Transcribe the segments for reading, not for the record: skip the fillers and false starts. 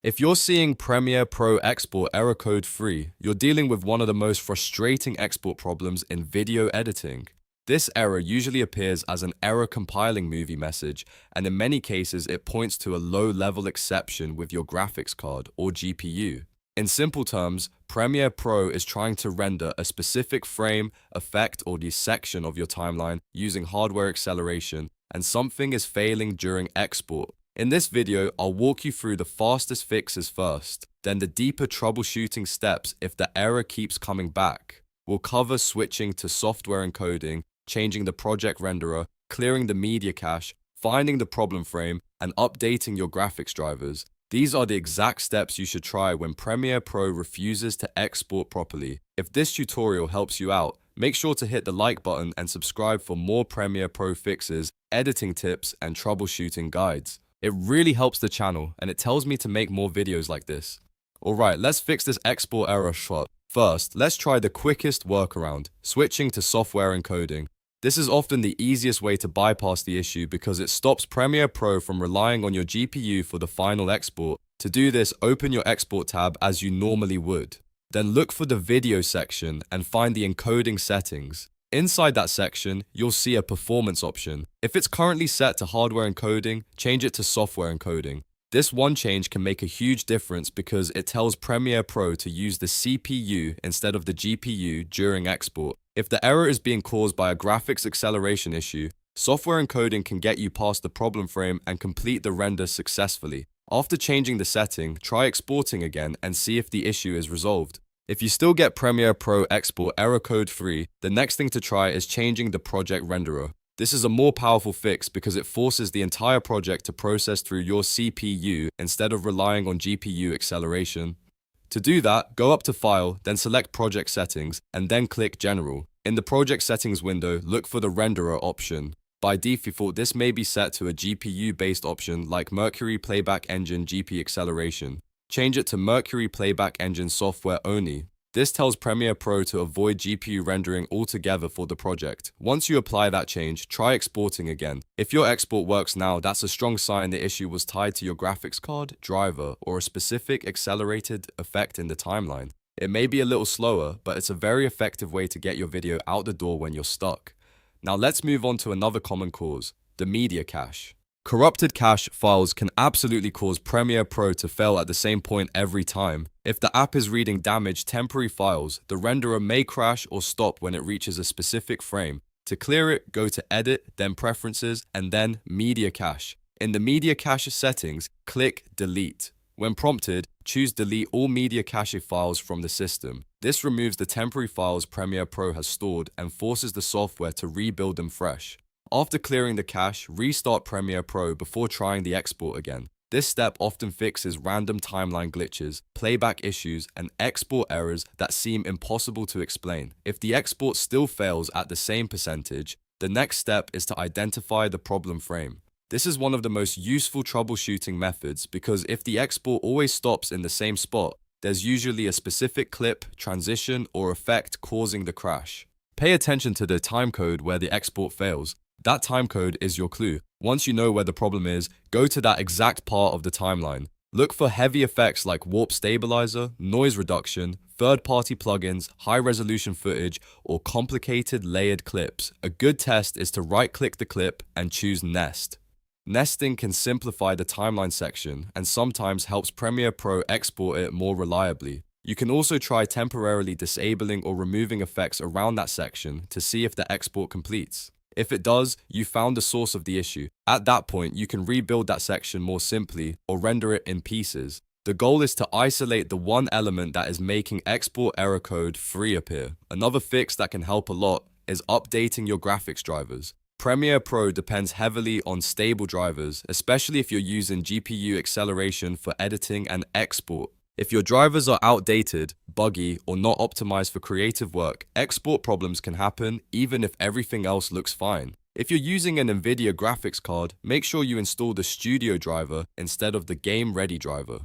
If you're seeing Premiere Pro export error code 3, you're dealing with one of the most frustrating export problems in video editing. This error usually appears as an error compiling movie message, and in many cases it points to a low-level exception with your graphics card or GPU. In simple terms, Premiere Pro is trying to render a specific frame, effect, or section of your timeline using hardware acceleration, and something is failing during export. In this video, I'll walk you through the fastest fixes first, then the deeper troubleshooting steps if the error keeps coming back. We'll cover switching to software encoding, changing the project renderer, clearing the media cache, finding the problem frame, and updating your graphics drivers. These are the exact steps you should try when Premiere Pro refuses to export properly. If this tutorial helps you out, make sure to hit the like button and subscribe for more Premiere Pro fixes, editing tips, and troubleshooting guides. It really helps the channel, and it tells me to make more videos like this. Alright, let's fix this export error shot. First, let's try the quickest workaround, switching to software encoding. This is often the easiest way to bypass the issue because it stops Premiere Pro from relying on your GPU for the final export. To do this, open your export tab as you normally would. Then look for the video section and find the encoding settings. Inside that section, you'll see a performance option. If it's currently set to hardware encoding, change it to software encoding. This one change can make a huge difference because it tells Premiere Pro to use the CPU instead of the GPU during export. If the error is being caused by a graphics acceleration issue, software encoding can get you past the problem frame and complete the render successfully. After changing the setting, try exporting again and see if the issue is resolved. If you still get Premiere Pro export error code 3, the next thing to try is changing the project renderer. This is a more powerful fix because it forces the entire project to process through your CPU instead of relying on GPU acceleration. To do that, go up to File, then select Project Settings, and then click General. In the Project Settings window, look for the renderer option. By default, this may be set to a GPU-based option like Mercury Playback Engine GP Acceleration. Change it to Mercury Playback Engine Software only. This tells Premiere Pro to avoid GPU rendering altogether for the project. Once you apply that change, try exporting again. If your export works now, that's a strong sign the issue was tied to your graphics card, driver, or a specific accelerated effect in the timeline. It may be a little slower, but it's a very effective way to get your video out the door when you're stuck. Now let's move on to another common cause, the media cache. Corrupted cache files can absolutely cause Premiere Pro to fail at the same point every time. If the app is reading damaged temporary files, the renderer may crash or stop when it reaches a specific frame. To clear it, go to Edit, then Preferences, and then Media Cache. In the Media Cache settings, click Delete. When prompted, choose Delete all media cache files from the system. This removes the temporary files Premiere Pro has stored and forces the software to rebuild them fresh. After clearing the cache, restart Premiere Pro before trying the export again. This step often fixes random timeline glitches, playback issues, and export errors that seem impossible to explain. If the export still fails at the same percentage, the next step is to identify the problem frame. This is one of the most useful troubleshooting methods because if the export always stops in the same spot, there's usually a specific clip, transition, or effect causing the crash. Pay attention to the timecode where the export fails. That timecode is your clue. Once you know where the problem is, go to that exact part of the timeline. Look for heavy effects like warp stabilizer, noise reduction, third-party plugins, high-resolution footage, or complicated layered clips. A good test is to right-click the clip and choose Nest. Nesting can simplify the timeline section and sometimes helps Premiere Pro export it more reliably. You can also try temporarily disabling or removing effects around that section to see if the export completes. If it does, you found the source of the issue. At that point, you can rebuild that section more simply or render it in pieces. The goal is to isolate the one element that is making export error code 3 appear. Another fix that can help a lot is updating your graphics drivers. Premiere Pro depends heavily on stable drivers, especially if you're using GPU acceleration for editing and export. If your drivers are outdated, buggy, or not optimized for creative work, export problems can happen even if everything else looks fine. If you're using an NVIDIA graphics card, make sure you install the Studio driver instead of the Game Ready driver.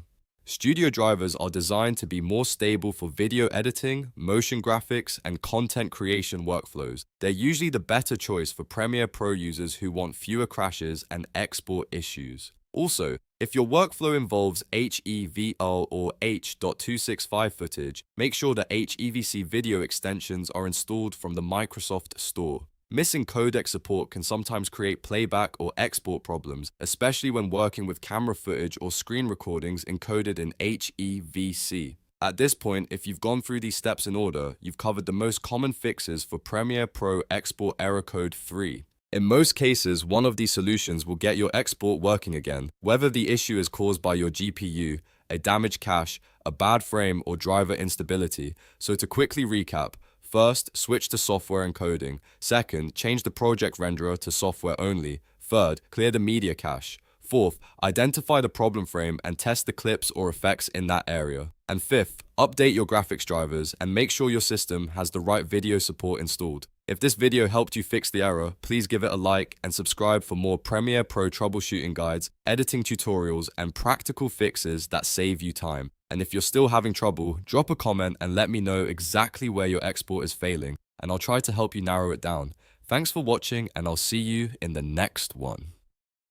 Studio drivers are designed to be more stable for video editing, motion graphics, and content creation workflows. They're usually the better choice for Premiere Pro users who want fewer crashes and export issues. Also, if your workflow involves HEVL or H.265 footage, make sure the HEVC video extensions are installed from the Microsoft Store. Missing codec support can sometimes create playback or export problems, especially when working with camera footage or screen recordings encoded in HEVC. At this point, if you've gone through these steps in order, you've covered the most common fixes for Premiere Pro Export Error Code 3. In most cases, one of these solutions will get your export working again, whether the issue is caused by your GPU, a damaged cache, a bad frame, or driver instability. So to quickly recap, first, switch to software encoding. Second, change the project renderer to software only. Third, clear the media cache. Fourth, identify the problem frame and test the clips or effects in that area. And fifth, update your graphics drivers and make sure your system has the right video support installed. If this video helped you fix the error, please give it a like and subscribe for more Premiere Pro troubleshooting guides, editing tutorials, and practical fixes that save you time. And if you're still having trouble, drop a comment and let me know exactly where your export is failing, and I'll try to help you narrow it down. Thanks for watching, and I'll see you in the next one.